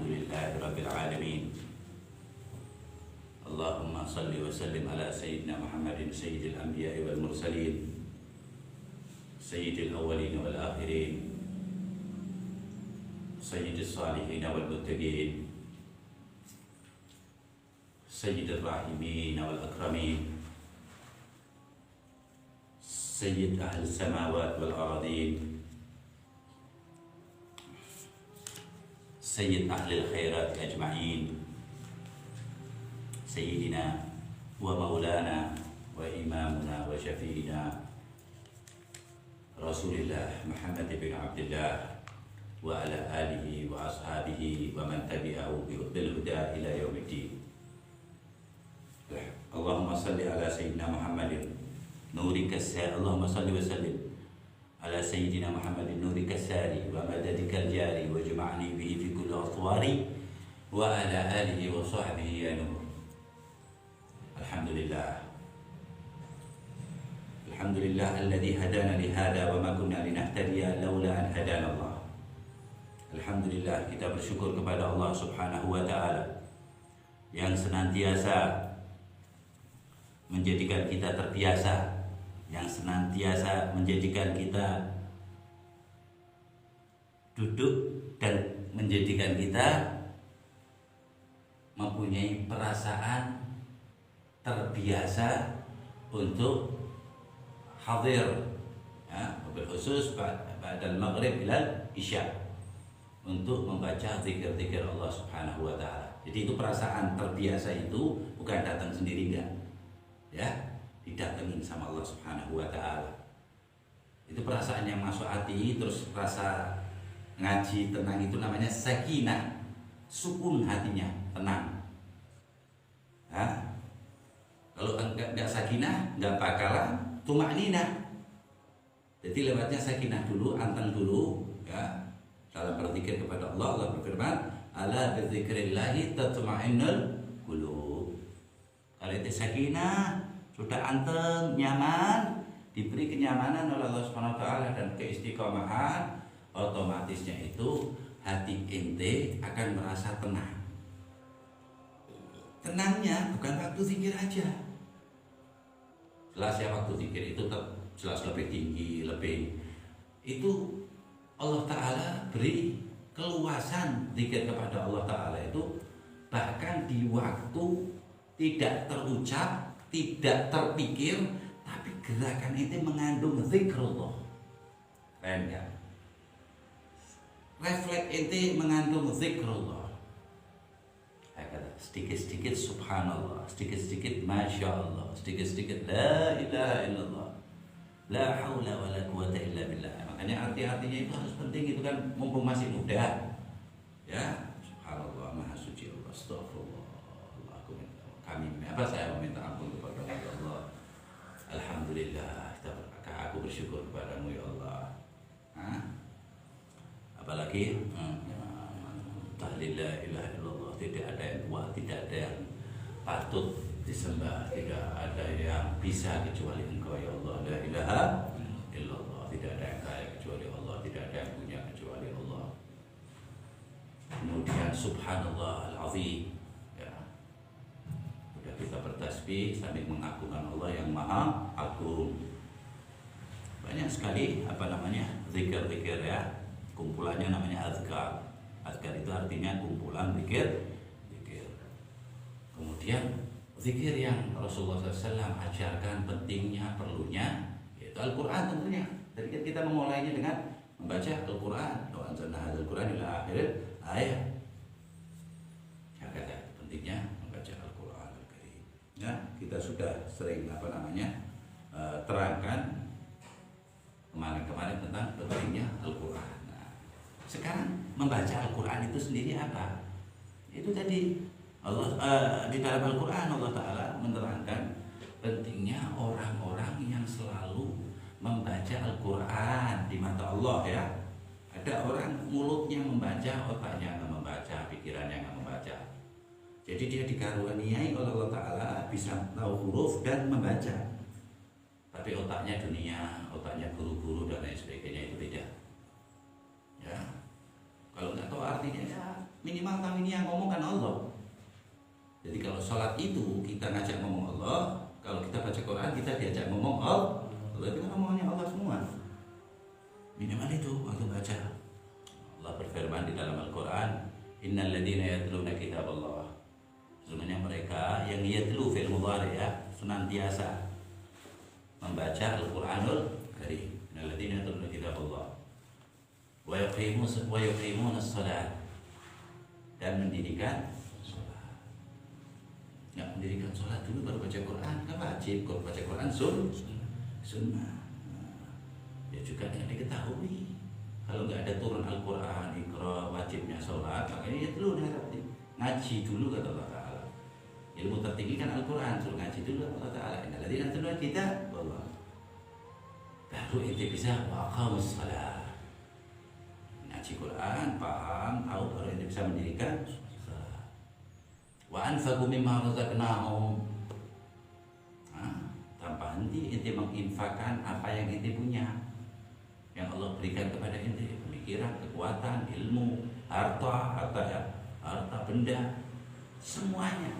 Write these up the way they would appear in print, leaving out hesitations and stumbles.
Alhamdulillahi Rabbil Alamin. Allahumma salli wa sallim ala Sayyidina Muhammadin Sayyidil Anbiya'i wal Mursalin, Sayyidil Awwalin wal Akhirin, Sayyidis Salihin wal Muttaqin, Sayyidil Rahimin wal Akramin, Sayyid Ahli Samawat wal Aradin, Sayyid Ahli Khairat Ajma'in, Sayyidina wa Maulana wa Imamuna wa Syafi'ina Rasulullah Muhammad bin Abdullah wa ala alihi wa ashabihi wa man tabi'ahu bil huda ila yaumiddin. Allahumma salli ala Sayyidina Muhammadin nurika sari. Allahumma salli wa sallim ala Sayyidina Muhammadin nurika sari wa madadika al-jari wa jama'ni bihi fi kulli atwari wa ala alihi wa sahbihi ya nur. Alhamdulillah. Alhamdulillah alladzi hadana li hada wa ma kunna linahtadiya laula an hadana Allah. Alhamdulillah, kita bersyukur kepada Allah Subhanahu wa taala yang senantiasa menjadikan kita terbiasa, yang senantiasa menjadikan kita duduk dan menjadikan kita mempunyai perasaan terbiasa untuk hadir, ya, berkhusus ba'dal maghrib ilal isya, untuk membaca zikir-zikir Allah Subhanahu wa taala. Jadi itu perasaan terbiasa itu bukan datang sendiri, enggak. Ya, didatengin sama Allah Subhanahu wa taala. Itu perasaan yang masuk hati, terus rasa ngaji tenang, itu namanya sakinah, sukun hatinya, tenang. Ya. Kalau enggak sakinah, enggak bakalan tumakninah. Jadi lewatnya sakinah dulu, anteng dulu, ya. Dalam berzikir kepada Allah, Allah berfirman, "Ala bidzikrillahi tatma'innul qulub." Kalau itu sakinah, sudah anteng, nyaman, diberi kenyamanan oleh Allah Subhanahu wa taala dan keistiqomahan, otomatisnya itu hati ente akan merasa tenang. Tenangnya bukan waktu zikir aja. Jelas ya, waktu zikir itu jelas lebih tinggi, lebih itu Allah Ta'ala beri keluasan zikir kepada Allah Ta'ala itu bahkan di waktu tidak terucap, tidak terpikir, tapi gerakan itu mengandung zikrullah. Keren kan? Refleks itu mengandung zikrullah. Sedikit-sedikit subhanallah, sedikit-sedikit masya Allah, sedikit-sedikit la ilaha illallah, la haula wa la quwata illa billah. Makanya arti-artinya itu harus penting, itu kan mumpung masih muda. Ya, subhanallah, maha suci Allah, astagfirullah, saya meminta ampun kepada Allah. Alhamdulillah, aku bersyukur kepadamu ya Allah. Apalagi tahlil la ilaha illallah, tidak ada yang kuat, tidak ada yang patut disembah, tidak ada yang bisa kecuali Engkau ya Allah. La ilaha illallah, tidak ada yang kaya kecuali Allah, tidak ada yang punya kecuali Allah. Kemudian subhanallah al-azim, ya. Sudah kita bertasbih sambil mengagungkan Allah yang maha agung. Banyak sekali zikir-zikir, ya. Kumpulannya namanya azkar. Azkar itu artinya kumpulan zikir. Kemudian zikir yang Rasulullah SAW ajarkan pentingnya, perlunya, yaitu Al-Quran tentunya. Jadi kita memulainya dengan membaca Al-Quran. Wa anzalna hadzal Qur'an ila akhir ayat. Ya, kata pentingnya membaca Al-Quran Al-Karim. Ya, kita sudah sering terangkan kemarin tentang pentingnya Al-Quran. Sekarang membaca Al-Quran itu sendiri apa? Itu tadi Allah di dalam Al-Quran Allah Ta'ala menerangkan pentingnya orang-orang yang selalu membaca Al-Quran di mata Allah, ya. Ada orang mulutnya membaca, otaknya nggak membaca, pikirannya nggak membaca. Jadi dia dikaruniai oleh Allah Ta'ala bisa tahu huruf dan membaca, tapi otaknya dunia, otaknya guru-guru dan lain sebagainya, itu tidak. Ya, kalau nggak tahu artinya, ya minimal tahu ini yang ngomongkan Allah. Jadi kalau sholat itu kita ngajak ngomong Allah, kalau kita baca Quran kita diajak ngomong Allah. Itu kan omongannya Allah semua. Minimal itu waktu baca. Allah berfirman di dalam Al-Quran, Innal ladzina yatluna kitaballah. Sebenarnya mereka yang yatlu fil mudhari ya, senantiasa membaca Al-Quranul Karim. Innal ladzina yatluna kitaballah wa yuqimuna as-salat, dan mendirikan sholat. Nggak mendirikan sholat dulu baru baca Quran, kan wajib. Kalau baca Quran sunnah. Ya juga yang diketahui. Kalau nggak ada turun Al-Quran, Iqra, wajibnya sholat, makanya ya dulu ngaji dulu kata Allah Ta'ala. Ilmu tertinggi kan Al-Quran, suruh ngaji dulu Allah Ta'ala. Innal ladzina kita Allah. Baru itu bisa waqamus shalah. Ngaji Quran, paham, tahu, baru itu bisa mendirikan sholat. Wa anfaqu mimma razaqnahum. Tanpa henti inti menginfakkan apa yang inti punya, yang Allah berikan kepada inti, pemikiran, kekuatan, ilmu, harta benda, semuanya.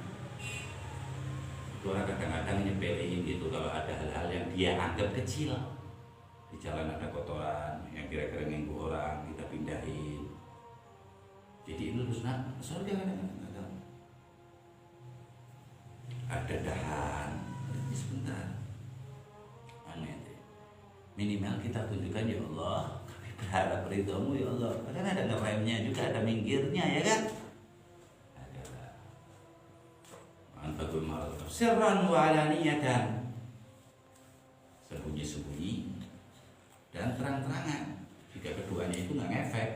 Itu orang kadang-kadang nyepelein gitu kalau ada hal-hal yang dia anggap kecil. Di jalan ada kotoran yang kira-kira nganggu orang, kita pindahin. Jadi itu sunat, surga kadang-kadang. Ada dahan, ini sebentar. Minimal kita tunjukkan, ya Allah, kami berharap ridhomu ya Allah. Kadang ada ngeremnya juga, ada minggirnya ya kan. Ada anfaqul mal sirran wa alaniyatan, sembunyi-sembunyi dan terang-terangan. Jika keduanya itu nggak ngefek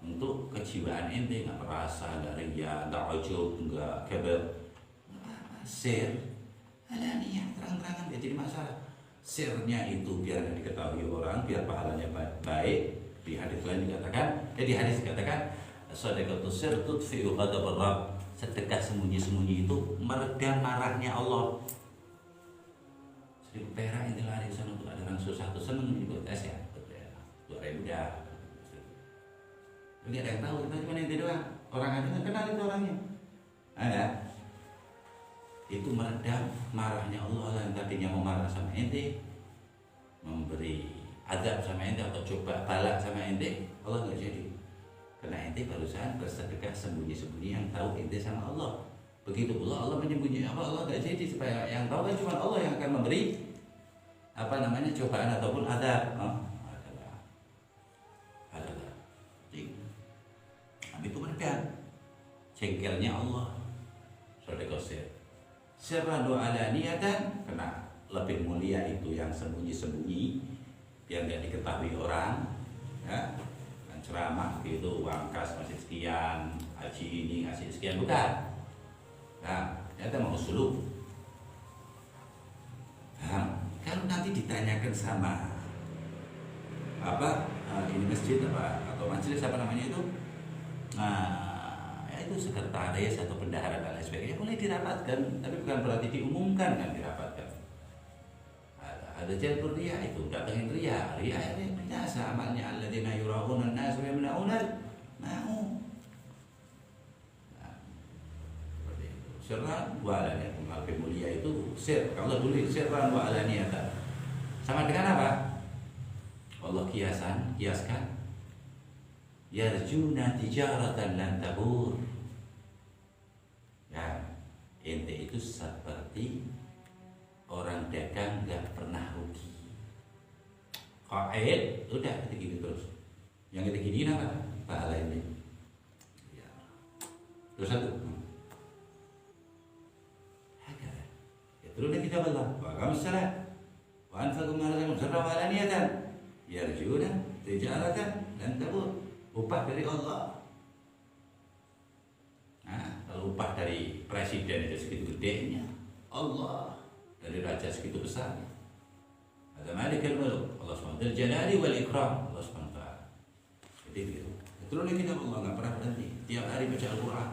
untuk kejiwaan ente, nggak merasa, nggak ria, nggak ujub, nggak kebel, sir alaniyah, terang-terangan, dia jadi masalah. Sirnya itu biar diketahui orang, biar pahalanya baik. Di hadis lain dikatakan, di hadis dikatakan, shadaqatu sir tudfi'u ghadab Rabb. Sedekah sembunyi-sembunyi itu meredam marahnya Allah. Jadi perak ini lari sana untuk ada orang susah tuh seneng ikut tes ya, 2.000 dah. Jadi ada yang tahu, kita cuma ente doang. Orang ada nggak kenal itu orangnya. Ada. Itu meredam marahnya Allah yang tadinya mau marah sama ente, memberi adab sama ente atau coba balak sama ente, Allah nggak jadi. Karena ente barusan bersedekah sembunyi-sembunyi yang tahu ente sama Allah. Begitu pula Allah menyembunyikan apa, Allah nggak jadi, supaya yang tahu kan cuma Allah yang akan memberi cobaan ataupun adab. Adalah. Itu meredam jengkelnya Allah. Sedekah sirran wa alaniyatan, karena lebih mulia itu yang sembunyi-sembunyi, biar nggak diketahui orang, ya. Kan ceramah gitu, uang kas masih sekian, haji ini ngasih sekian, bukan. Nah, ternyata mau suluk. Nah, kalau nanti ditanyakan sama ini masjid atau majelis apa namanya itu, itu sekretaris atau bendahara dan lain sebagainya boleh dirapatkan, tapi bukan berarti diumumkan kan dirapatkan. Ada jalur ria, itu datangin ria ini biasa amalnya, alladzina yura'una an-nas wa yamna'una ma'u. Seperti itu. Sirran wa alaniyatan, lebih mulia itu sir. Kalau boleh sirran wa alaniyatan. Sama dengan apa? Allah kiaskan yarjuna tijaratan lan tabur. Ya, ente itu seperti orang dagang gak pernah rugi. Qaid, udah gitu terus. Yang gini apa? Pahala ini. Ya. Terus satu. Ya, terus kita Allah. Wa qamis salat. Wa anfaqu ma razaqnakum sirran wa alaniyatan. Yarjuna tijaratan lan tabur. Upah dari Allah. Nah, kalau upah dari presiden itu segitu gedenya, Allah dari raja segitu besar. Ada Malikul Mulk, Allah SWT Jalali wal Ikram, Allah SWT. Jadi begitu. Terus kita Allah nggak pernah berhenti. Tiap hari baca Quran,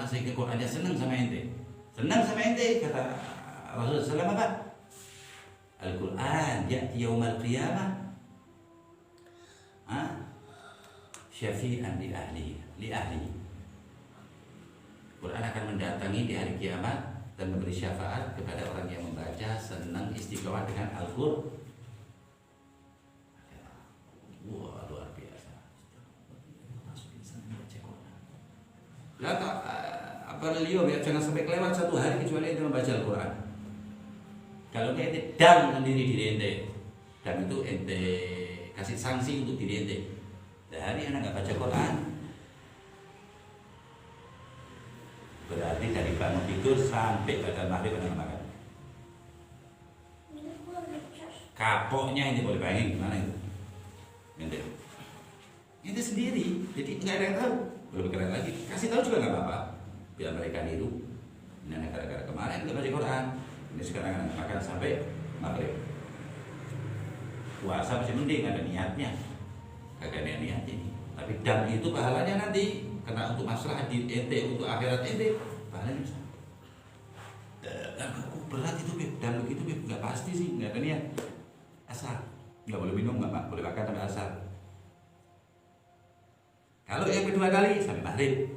sehingga Qurannya senang sama ente. Senang sama ente, kata Rasulullah SAW apa? Al-Quran ya'ti yaumal qiyamah syafi'an li ahlihi. Quran akan mendatangi di hari kiamat dan memberi syafaat kepada orang yang membaca, senang, istiqomah dengan Al-Qur'an. Wah, luar biasa. Lah apa beliau ya, jangan sampai kelewat satu hari kecuali ente membaca Al-Quran. Kalau ente dam sendiri diri ente, dan itu ente kasih sanksi untuk diri ente. Dari anak nggak baca Quran, berarti dari bangun tidur sampai pada maghrib anak makan. Kapoknya ini boleh bayangin gimana itu? Ente sendiri, jadi nggak ada yang tahu. Lebih keren lagi, kasih tahu juga nggak apa-apa, biar mereka niru. Ini gara-gara kemarin nggak baca Quran, ini sekarang anak makan sampai maghrib. Puasa masih mending ada niatnya, kagak ada niat ini. Tapi dam itu pahalanya nanti, karena untuk masalah di ente, untuk akhirat ente, pahalanya besar. Dan aku berat itu beb, dan begitu beb, nggak pasti sih, nggak ada niat. Asal, nggak boleh minum, nggak boleh makan sampai asar. Kalau yang kedua kali sampai maghrib,